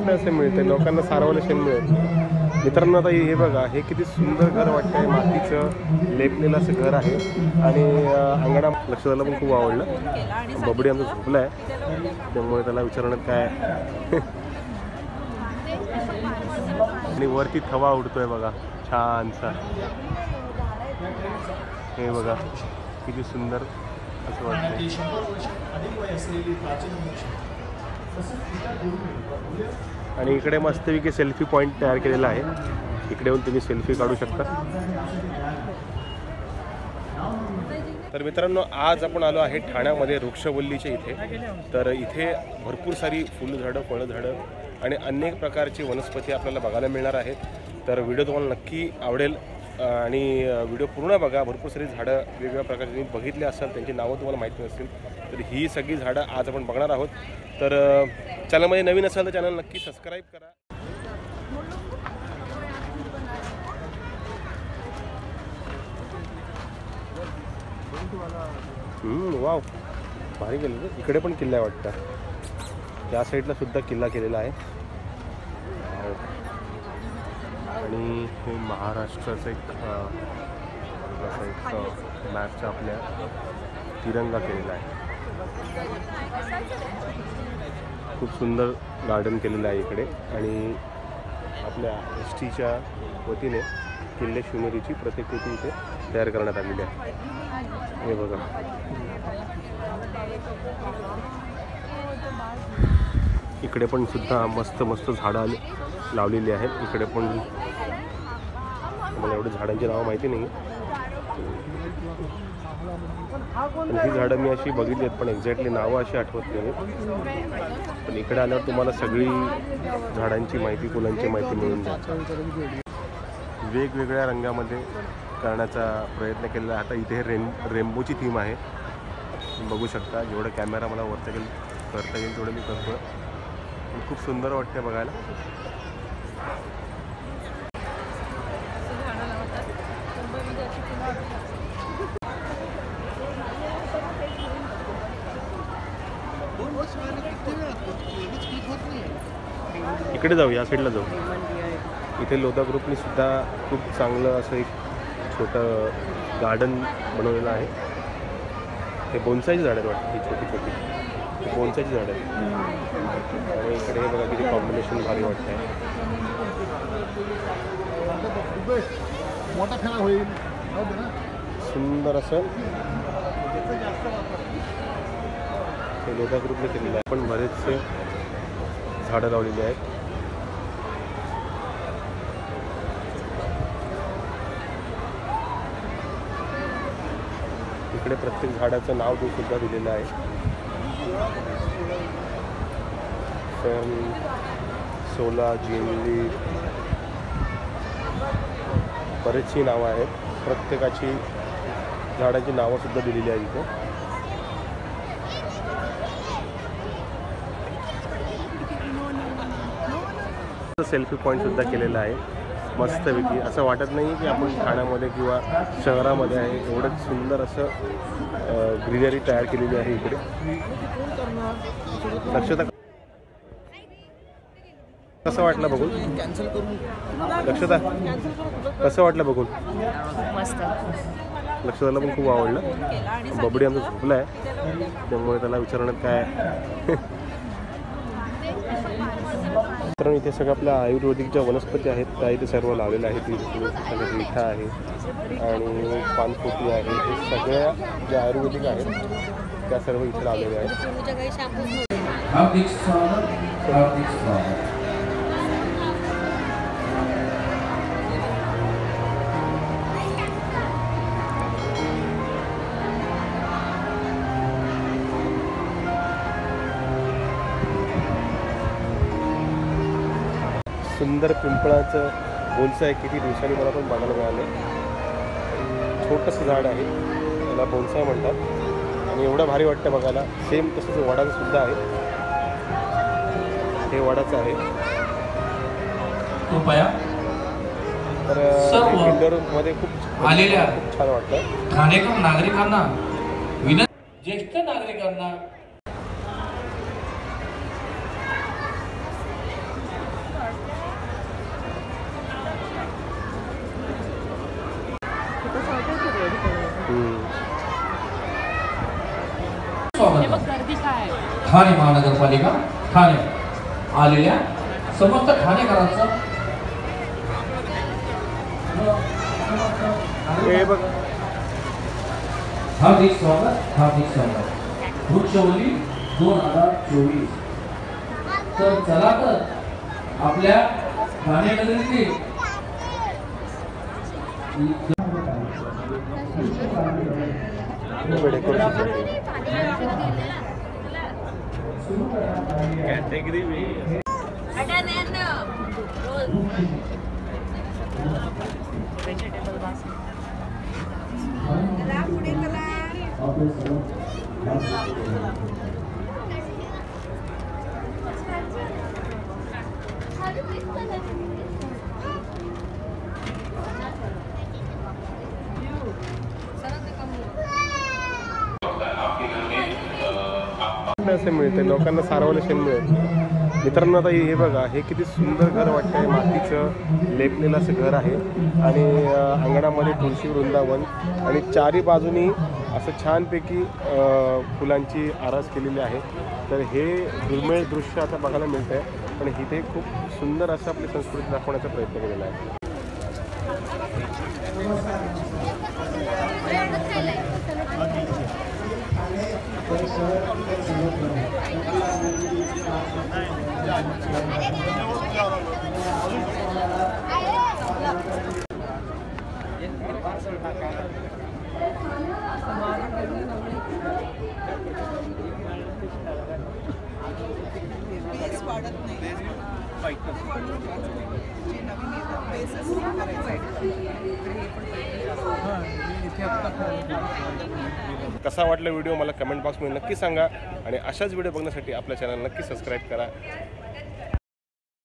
मिळतं असं मिळतं, लोकांना सारवायला शेण मिळत नाही. मित्रांनो आता हे बघा, हे किती सुंदर घर वाटतंय, मातीचं लेपलेलं असं घर आहे. आणि अंगणा लक्षाला पण खूप आवडलं. बबडी आमचा झोपला आहे, त्यामुळे त्याला विचारण्यात काय आणि वरती थवा उडतोय बघा छानसा. हे बघा किती सुंदर असं वाटतंय. आणि इकडे मस्तपैकी सेल्फी पॉईंट तयार केलेला आहे, इकडे येऊन तुम्ही सेल्फी काढू शकता. तर मित्रांनो आज आपण आलो आहे ठाण्यामध्ये वृक्षवल्लीच्या इथे. तर इथे भरपूर सारी फुलझाडं, फळझाडं आणि अनेक प्रकारची वनस्पती आपल्याला बघायला मिळणार आहेत. तर व्हिडिओ तुम्हाला नक्की आवडेल आणि व्हिडिओ पूर्ण बघा. भरपूर सारी झाडं वेगवेगळ्या प्रकारची तुम्ही बघितली असाल, त्यांची नावं तुम्हाला माहिती नसतील, तर ही सगळी झाडं आज आपण बघणार आहोत. तर चॅनलमध्ये नवीन असाल तर चॅनल नक्की सबस्क्राईब करा. वाव, भारी केलं. इकडे पण किल्ला आहे वाटतं, त्या साईडला सुद्धा किल्ला केलेला आहे. आणि हे महाराष्ट्राचं एक मॅपचा आपल्या तिरंगा केलेला आहे. खूप सुंदर गार्डन केलेलं आहे इकडे. आणि आपल्या एसटीच्या वतीने किल्ले शिवनेरीची प्रतिकृती इथे तयार करण्यात आलेली आहे. हे बघा, इकडे पण सुद्धा मस्त मस्त झाडं लावलेली आहेत. इकडे पण मला एवढी झाडांची नावं माहिती नाही, पण ही झाडं मी अशी बघितली आहेत, पण एक्झॅक्टली नावं अशी आठवत नाही. पण इकडे आल्यावर तुम्हाला सगळी झाडांची माहिती, फुलांची माहिती मिळून जाते. वेगवेगळ्या रंगामध्ये करण्याचा प्रयत्न केलेला आहे. आता इथे रेनबोची थीम आहे, बघू शकता. जेवढं कॅमेरा मला करता येईल तेवढं मी करतो. खूप सुंदर वाटते बघायला. इकडे जाऊ, या साईडला जाऊ. इथे लोधा ग्रुपने सुद्धा खूप चांगलं असं एक छोटं गार्डन बनवलेलं आहे. हे बोनसाईची झाडं आहेत वाटतं, ही छोटी छोटी बोनसाईची झाडं आहेत. आणि इकडे हे बघा किती कॉम्बिनेशन भारी वाटतं आहे. सुंदर असं हे लोधा ग्रुपने केलेलं आहे. पण बरेचसे झाडं लावलेली आहेत. इकडे प्रत्येक झाडाचं नाव सुद्धा दिलेलं आहे. फॅन, सोला, जिंगली, बरेचशी नावं आहेत. प्रत्येकाची झाडाची नावं सुद्धा दिलेली आहेत इथे. सेल्फी पॉईंट सुद्धा केलेला आहे मस्तपैकी. असं वाटत नाही की आपण ठाण्यामध्ये किंवा शहरामध्ये आहे. एवढंच सुंदर असं ग्रीनरी तयार केलेली आहे इकडे. लक्षात कसं वाटलं बघून? लक्षात कसं वाटलं बघून? मस्त. लक्षाला पण खूप आवडलं. बबडी आमचा झोपला आहे, त्यामुळे त्याला विचारण्यात काय. तर इथे सगळं आपल्या आयुर्वेदिक ज्या वनस्पती आहेत त्या इथे सर्व लावलेल्या आहेत. रिठा आहे आणि पानपोटी आहे. हे सगळ्या ज्या आयुर्वेदिक आहेत त्या सर्व इथे लावलेल्या आहेत. सुंदर पिंपळाचं बोनसाय किती दिवसांनी मला पण बघायला मिळालं. छोटंसं झाड आहे, त्याला बोनसाय म्हणतात आणि एवढं भारी वाटतं बघायला. सेम तसंच वडाचं सुद्धा आहे. हे वडाचं आहे. तर इंडोरमध्ये खूप आलेल्या खूप छान वाटतं. ठाणेकर नागरिकांना ज्येष्ठ नागरिकांना स्वागत ठाणे महानगरपालिका ठाणे आलेल्या समस्त ठाणेकरांचं हे बघ हार्दिक स्वागत वृक्षवल्ली 2024. तर चला तर आपल्या ठाणे नगरीतील असं मिळते लोकांना सारवलं शेण मिळत. मित्रांनो आता हे बघा, हे किती सुंदर घर वाटतंय. मातीचं लेपलेलं असं घर आहे आणि अंगणामध्ये तुळशी वृंदावन आणि चारी बाजूनी असं छानपैकी फुलांची आरास केलेली आहे. तर हे दुर्मिळ दृश्य आता बघायला मिळतं आहे, पण इथे खूप सुंदर असं आपली संस्कृती दाखवण्याचा प्रयत्न केलेला आहे. कसा वाटला व्हिडिओ मला कमेंट बॉक्समध्ये नक्की सांगा आणि अशाच व्हिडिओ बघण्यासाठी आपल्या चॅनल नक्की सबस्क्राईब करा.